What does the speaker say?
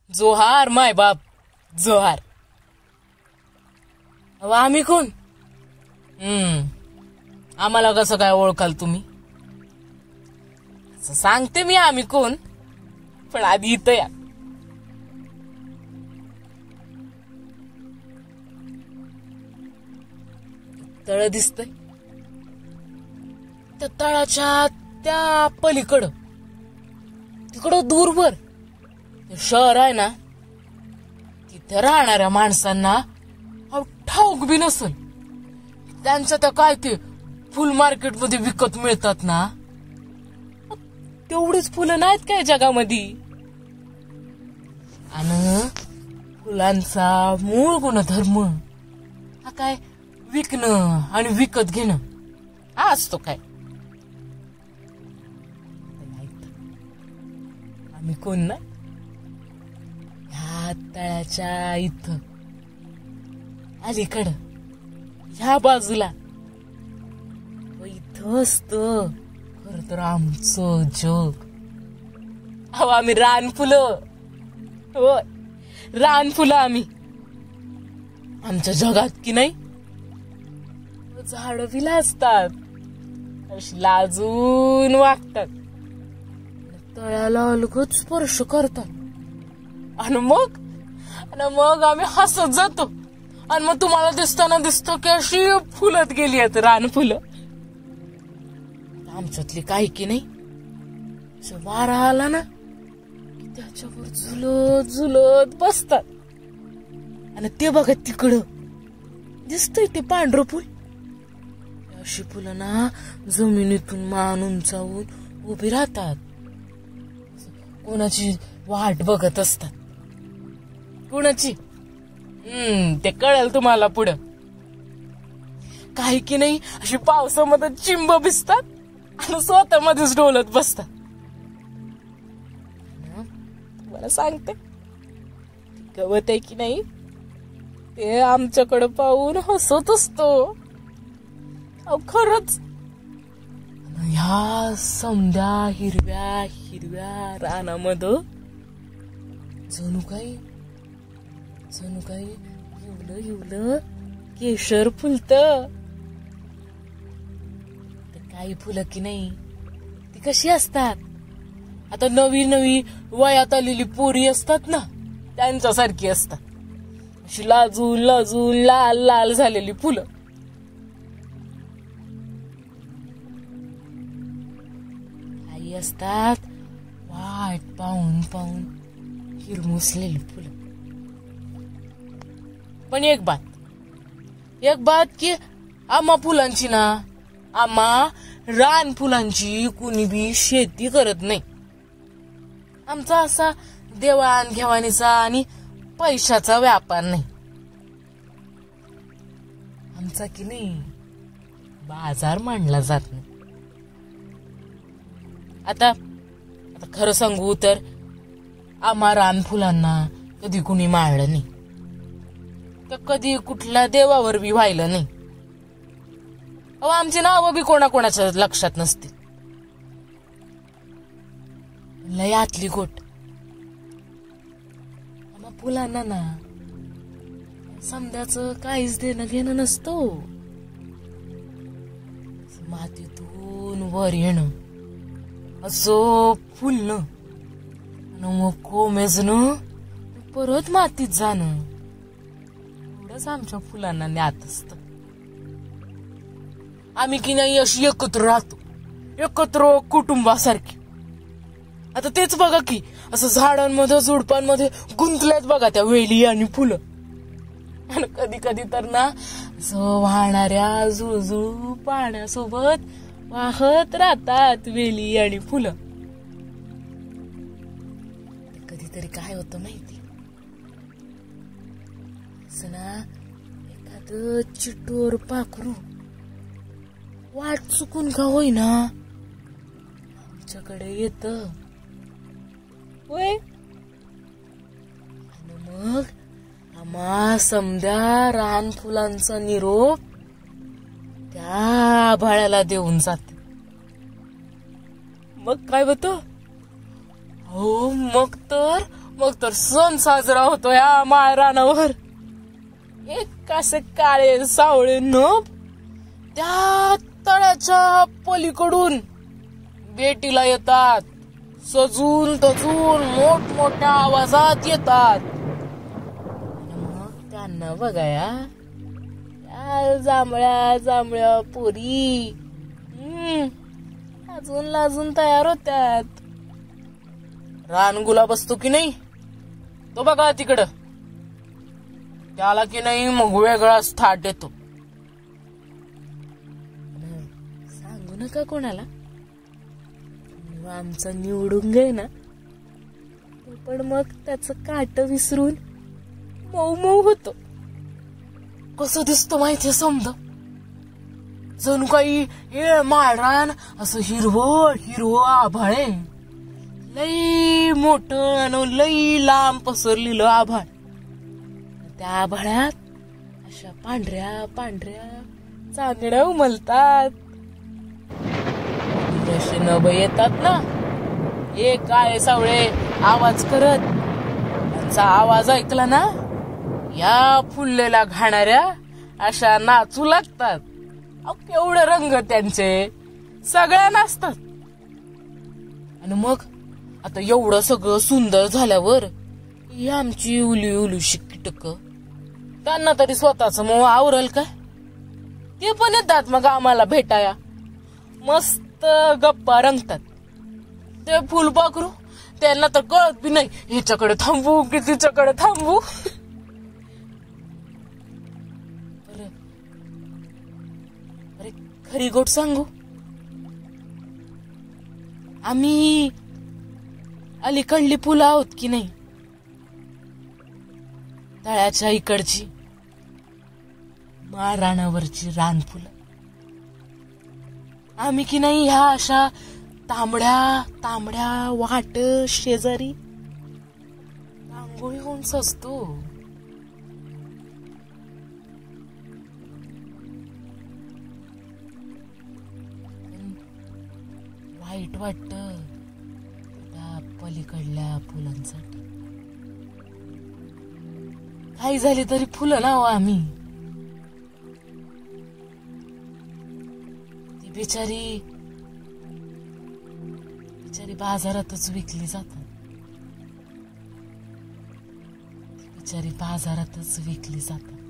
जोहार माय बाप, जोहार. अहो आम्ही कोण? आम्हाला कसं काय ओळखाल तुम्ही? सांगते मी आम्ही कोण, पण आधी इथं या. तळ दिसतंय, त्या तळाच्या त्या पलीकडं तिकडं दूरवर शहर आहे ना, तिथे राहणाऱ्या माणसांना ठाऊक बी नसल त्यांचं त्या काय ते फुल मार्केट मध्ये विकत मिळतात ना, तेवढीच फुलं नाहीत काय जगामध्ये. आणि फुलांचा मूळ गुणधर्म हा काय विकणं आणि विकत घेणं हा असतो काय. आम्ही कोण ना, ह्या तळ्याच्या इथं अलीकडं ह्या बाजूला इथं असतं खरं तर आमचं जग. अहो आम्ही रानफुलं, होय रानफुलं आम्ही. आमच्या जगात की नाही झाडं बी लाजतात, अशी लाजून वागतात, तळ्याला अलगद स्पर्श करतात. आणि मग आम्ही हसत जातो. आणि मग तुम्हाला दिसताना दिसतो की अशी फुलत गेली आहेत रानफुलं. आमच्यातली काही की नाही वारा आला ना त्याच्यावर झुलत झुलत बसतात. आणि ते बघा तिकडं दिसतंय ते पांढरं फुल. अशी फुलं ना जमिनीतून मान उंचावून उभी राहतात, कोणाची वाट बघत असतात. कोणाची ते कळेल तुम्हाला पुढं. काही की नाही अशी पावसामध्ये चिंब भिजतात आणि स्वतःमध्येच डोलत बसतात. मला सांगते गवत आहे की नाही ते आमच्याकडे पाहून हसत असतो. खरंच ह्या समद्या हिरव्या हिरव्या रानामध्ये जणू काही हिवलं केशर फुलत. काही फुलं की नाही ती कशी असतात, आता नवी वयात आलेली पोरी असतात ना त्यांच्यासारखी असतात. अशी लाजून लाजून लाल लाल झालेली फुलं. काही असतात वाट पाहून पाहून हिरमुसलेली फुलं. पण एक बात की आम्हा फुलांची ना, आम्हा रान फुलांची कुणी बी शेती करत नाही. आमचा असा देवाण घेवाणीचा आणि पैशाचा व्यापार नाही. आमचा की नाही बाजार मांडला जात नाही. आता खरं सांगू तर आम्हा रान फुलांना कधी कुणी मारलं नाही, तर कधी कुठल्या देवावर बी व्हायलं नाही. अहो आमची नावं बी कोणाकोणाच्या लक्षात नसते. लय आतली गोट आम्हा फुलांना ना समद्याचं काहीच देणं घेणं नसतो. मातीतून वर येणं असं फुलणं आणि मग कोमेजणं परत मातीत जाणं एवढंच आमच्या फुलांना ज्ञात असत. आम्ही की नाही अशी एकत्र राहतो, एकत्र कुटुंबासारखी. आता तेच बघा की असं झाडांमध्ये झुडपांमध्ये गुंतल्यात बघा त्या वेली आणि फुलं. आणि कधी कधी तर ना असं वाहणाऱ्या झुळझुळ पाण्यासोबत वाहत राहतात वेली आणि फुलं. कधीतरी काय होतं माहिती, असं ना एखादं चिटोर पाखरू वाट चुकून का होईना आमच्याकडे येत होय. आणि मग आम्हा समद्या रान फुलांचा निरोप त्या आभाळाला देऊन जाते. मग काय होतं, हो मग तर मग तर सण साजरा होतो या माळ रानावर. एक असे काळे सावळे नभ त्या तळ्याच्या पलीकडून भेटीला येतात. सजून तजून मोठमोठ्या आवाजात येतात. मग त्यांना बघाया त्या जांभळ्या जांभळ्या पोरी अजून लाजून तयार होत्यात. रान गुलाब असतो की नाही तो बघा तिकडं, त्याला की नाही मग वेगळाच थाट येतो. सांगू नका कोणाला, आमचा निवडून गे ना पण मग त्याच काट विसरून मऊ मऊ होतो. कसं दिसतो माहितीये समजा, जणू काही हे माळरान असं हिरवं हिरवं आभाळ आहे. लई मोठं आणि लई लांब पसरलेलं आभाळ. त्या आभाळात अशा पांढऱ्या पांढऱ्या चांदण्या उमलतात. जसे नभ येतात ना, हे काळे सावळे आवाज करत, त्यांचा आवाज ऐकला ना या फुललेल्या घाणाऱ्या अशा नाचू लागतात. केवढे रंग त्यांचे, सगळ्या नाचतात. आणि मग आता एवढं सगळं सुंदर झाल्यावर ही आमची उली उलूशी कीटक, त्यांना तरी स्वतःच मग आवरल काय, ते पण येतात मग आम्हाला भेटाया. मस्त गप्पा रंगतात. ते फुलपाखरू त्यांना तर कळत बी नाही हिच्याकडे थांबू की तिच्याकडे थांबू. अरे खरी गोट सांगू, आम्ही अलीकडली फुलं आहोत की नाही, तळ्याच्या इकडची माळ रानावरची रानफुलं. आम्ही की नाही ह्या अशा तांबड्या तांबड्या वाट शेजारी रांगोळी होऊन सजतो. वाईट वाटत त्या पलीकडल्या फुलांसाठी. काही झाली तरी फुलं ना हो आम्ही. ती बिचारी बाजारातच विकली जातात. बिचारी बाजारातच विकली जातात.